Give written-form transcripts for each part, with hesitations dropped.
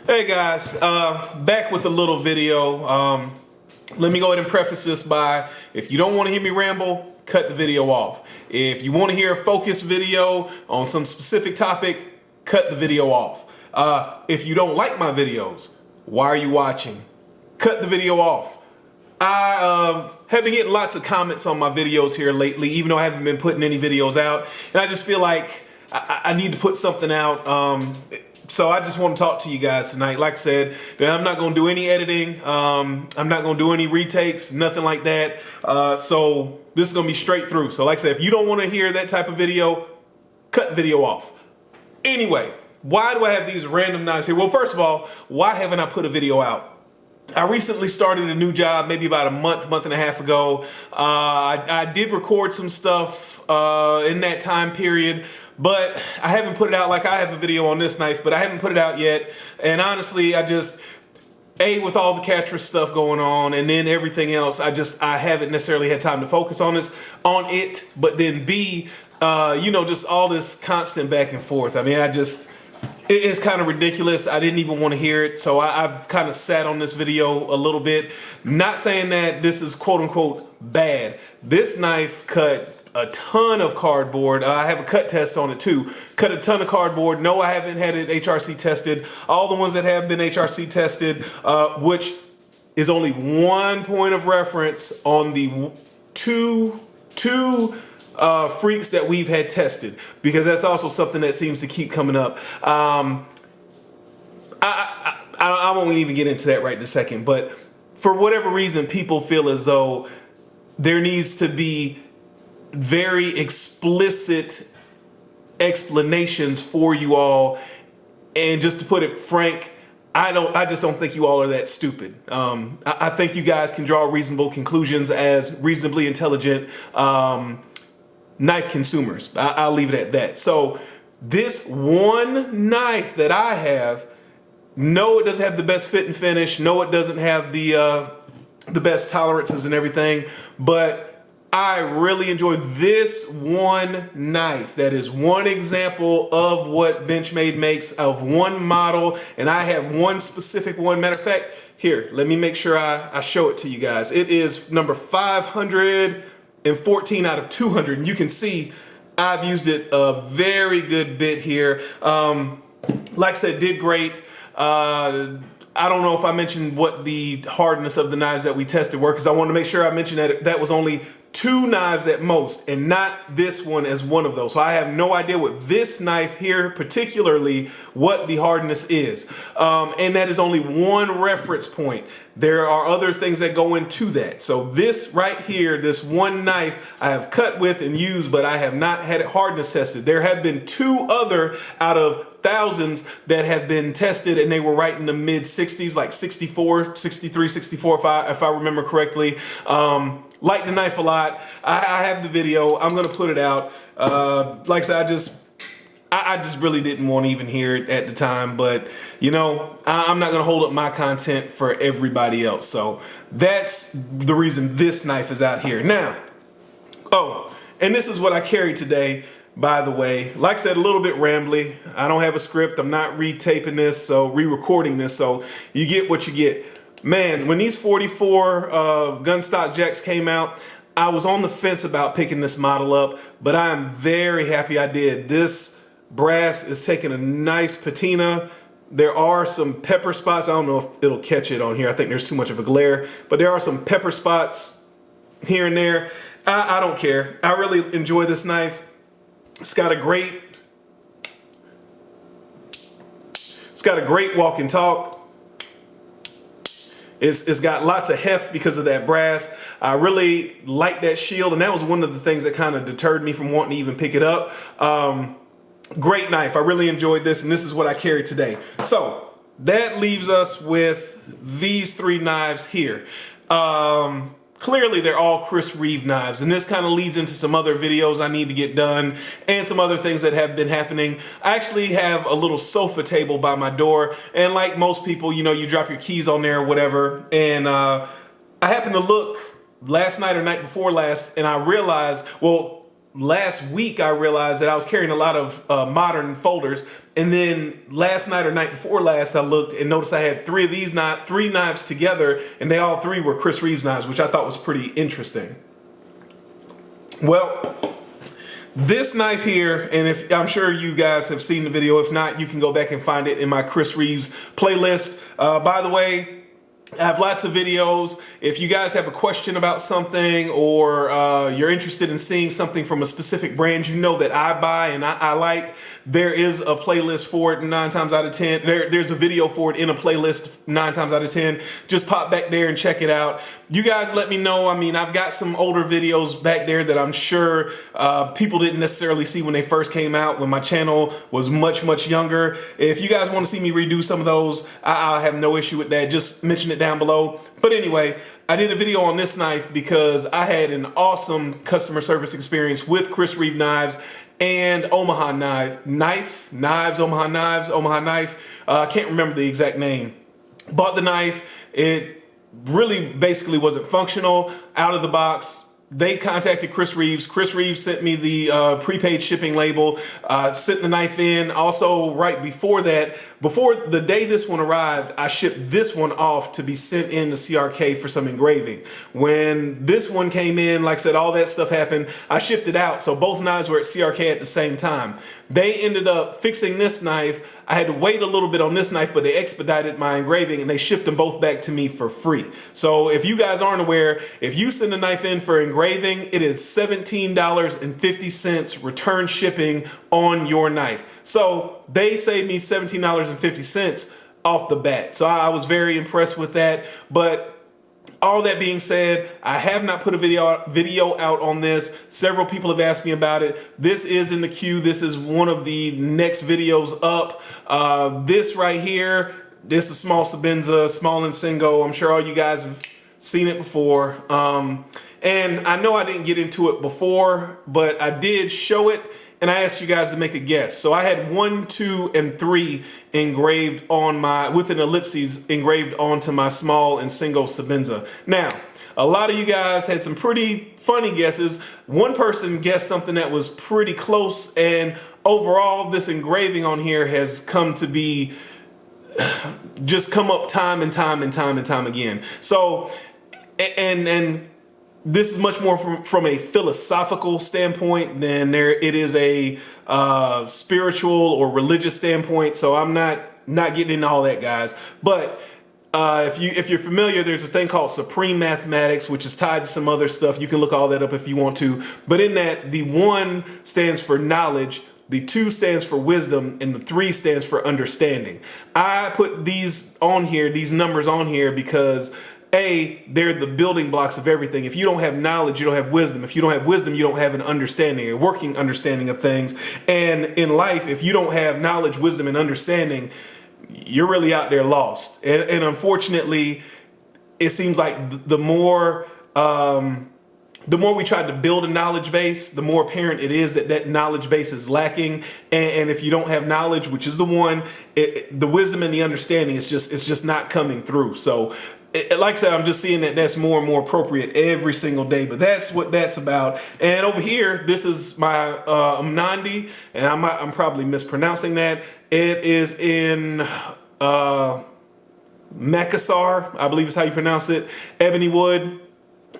Hey guys, back with a little video. Let me go ahead and preface this by, if you don't want to hear me ramble, cut the video off. If you want to hear a focused video on some specific topic, cut the video off. If you don't like my videos, why are you watching? Cut the video off. I have been getting lots of comments on my videos here lately, even though I haven't been putting any videos out. And I just feel like I need to put something out. So I just want to talk to you guys tonight. Like I said, I'm not going to do any editing. I'm not going to do any retakes, nothing like that. So this is going to be straight through. So like I said, if you don't want to hear that type of video, cut the video off. Anyway, why do I have these random knives here? Well, first of all, why haven't I put a video out? I recently started a new job, maybe about a month and a half ago. I did record some stuff in that time period, but I haven't put it out. Like, I have a video on this knife, but I haven't put it out yet. And honestly, with all the Catris stuff going on and then everything else, I haven't necessarily had time to focus on it. But then B, just all this constant back and forth. I mean, it's kind of ridiculous. I didn't even want to hear it. So I've kind of sat on this video a little bit. Not saying that this is quote unquote bad. This knife cut a ton of cardboard. I have a cut test on it too. Cut a ton of cardboard. No, I haven't had it HRC tested. All the ones that have been HRC tested, which is only one point of reference on the two freaks that we've had tested, because that's also something that seems to keep coming up. I won't even get into that right in a second, but for whatever reason, people feel as though there needs to be very explicit explanations for you all. And just to put it frank, I just don't think you all are that stupid. I think you guys can draw reasonable conclusions as reasonably intelligent knife consumers. I'll leave it at that. So this one knife that I have, no, it doesn't have the best fit and finish. No, it doesn't have the best tolerances and everything, but I really enjoy this one knife. That is one example of what Benchmade makes, of one model, and I have one specific one. Matter of fact, here, let me make sure I show it to you guys. It is number 514 out of 200, and you can see I've used it a very good bit here. Like I said, did great. I don't know if I mentioned what the hardness of the knives that we tested were, because I want to make sure I mentioned that that was only 2 knives at most, and not this one as one of those. So I have no idea what this knife here, particularly what the hardness is. And that is only one reference point. There are other things that go into that. So this right here, this one knife I have cut with and used, but I have not had it hardness tested. There have been 2 other out of thousands that have been tested, and they were right in the mid 60s, like 64, 63, 64, if I remember correctly. Like the knife a lot. I have the video. I'm going to put it out. Like I said, I just really didn't want to even hear it at the time, but I'm not going to hold up my content for everybody else. So that's the reason this knife is out here. Now, and this is what I carried today, by the way. Like I said, a little bit rambly. I don't have a script. I'm not re-taping this, so re-recording this, so you get what you get. Man, when these 44 gun stock jacks came out, I was on the fence about picking this model up, but I am very happy I did. This brass is taking a nice patina. There are some pepper spots. I don't know if it'll catch it on here. I think there's too much of a glare, but there are some pepper spots here and there. I don't care. I really enjoy this knife. It's got a great walk and talk. It's got lots of heft because of that brass. I really like that shield, and that was one of the things that kind of deterred me from wanting to even pick it up. Great knife. I really enjoyed this, and this is what I carried today. So that leaves us with these 3 knives here. Clearly they're all Chris Reeve knives, and this kind of leads into some other videos I need to get done and some other things that have been happening. I actually have a little sofa table by my door, and like most people, you drop your keys on there or whatever, and I happened to look last night or night before last, and I realized, well, last week I realized that I was carrying a lot of modern folders, and then last night or night before last I looked and noticed I had three knives together, and they all three were Chris Reeves knives, which I thought was pretty interesting. Well, this knife here, and if I'm sure you guys have seen the video, if not, you can go back and find it in my Chris Reeves playlist. By the way, I have lots of videos. If you guys have a question about something, or you're interested in seeing something from a specific brand you know that I buy and I like, there is a playlist for it 9 times out of 10. There's a video for it in a playlist 9 times out of 10. Just pop back there and check it out. You guys let me know. I mean, I've got some older videos back there that I'm sure people didn't necessarily see when they first came out, when my channel was much, much younger. If you guys want to see me redo some of those, I'll have no issue with that. Just mention it down below. But anyway, I did a video on this knife because I had an awesome customer service experience with Chris Reeve knives and Omaha Omaha knife. I can't remember the exact name. Bought the knife. It really basically wasn't functional out of the box. They contacted Chris Reeves. Chris Reeves sent me the prepaid shipping label, sent the knife in. Also, right before that, before the day this one arrived, I shipped this one off to be sent in to CRK for some engraving. When this one came in, like I said, all that stuff happened. I shipped it out, so both knives were at CRK at the same time. They ended up fixing this knife. I had to wait a little bit on this knife, but they expedited my engraving and they shipped them both back to me for free. So if you guys aren't aware, if you send a knife in for engraving, it is $17.50 return shipping on your knife. So they saved me $17.50 off the bat. So I was very impressed with that. But all that being said, I have not put a video out on this. Several people have asked me about it. This is in the queue. This is one of the next videos up. This right here, this is small Sebenza, small and single. I'm sure all you guys have seen it before. And I know I didn't get into it before, but I did show it. And I asked you guys to make a guess. So I had 1, 2, and 3 engraved on my, with an ellipses engraved onto my small and single Sebenza. Now, a lot of you guys had some pretty funny guesses. One person guessed something that was pretty close, and overall this engraving on here has come to be, just come up time and time again. So, and this is much more from a philosophical standpoint than it is a spiritual or religious standpoint. So I'm not getting into all that, guys. But if you're familiar, there's a thing called supreme mathematics, which is tied to some other stuff. You can look all that up if you want to. But in that, the 1 stands for knowledge, the 2 stands for wisdom, and the 3 stands for understanding. I put these on here, these numbers on here, because they're the building blocks of everything. If you don't have knowledge, you don't have wisdom. If you don't have wisdom, you don't have an understanding, a working understanding of things. And in life, if you don't have knowledge, wisdom, and understanding, you're really out there lost. And unfortunately, it seems like the more we try to build a knowledge base, the more apparent it is that knowledge base is lacking. And if you don't have knowledge, which is the one, the wisdom and the understanding, it's just not coming through. So like I said, I'm just seeing that that's more and more appropriate every single day, but that's what that's about. And over here, this is my Umnandi, and I'm probably mispronouncing that. It is in Makassar, I believe is how you pronounce it, ebony wood.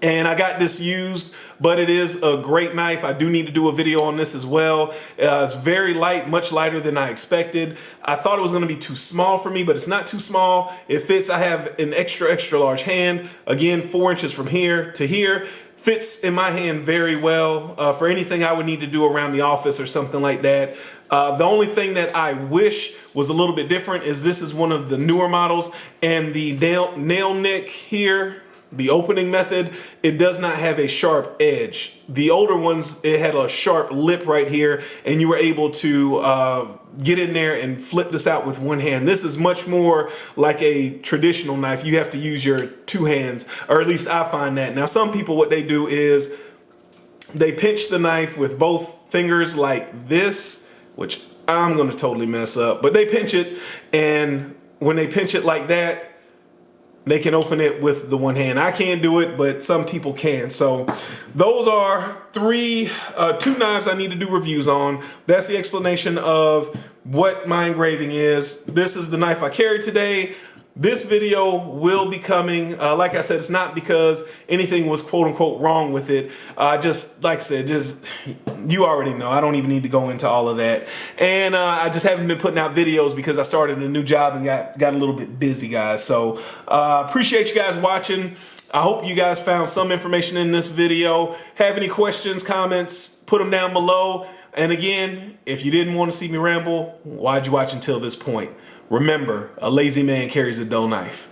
And I got this used, but it is a great knife. I do need to do a video on this as well. It's very light, much lighter than I expected. I thought it was going to be too small for me, but it's not too small. It fits. I have an extra large hand. Again, 4 inches from here to here. Fits in my hand very well for anything I would need to do around the office or something like that. The only thing that I wish was a little bit different is this is one of the newer models, and the nail nick here, the opening method, it does not have a sharp edge. The older ones, it had a sharp lip right here, and you were able to get in there and flip this out with one hand. This is much more like a traditional knife. You have to use your 2 hands, or at least I find that. Now, some people, what they do is they pinch the knife with both fingers like this, which I'm gonna totally mess up, but they pinch it, and when they pinch it like that, they can open it with the one hand. I can't do it, but some people can. So those are two knives I need to do reviews on. That's the explanation of what my engraving is. This is the knife I carried today. This video will be coming. Like I said, it's not because anything was quote unquote wrong with it. Just like I said, you already know. I don't even need to go into all of that. And I just haven't been putting out videos because I started a new job and got a little bit busy, guys. So appreciate you guys watching. I hope you guys found some information in this video. Have any questions, comments, put them down below. And again, if you didn't want to see me ramble, why'd you watch until this point? Remember, a lazy man carries a dull knife.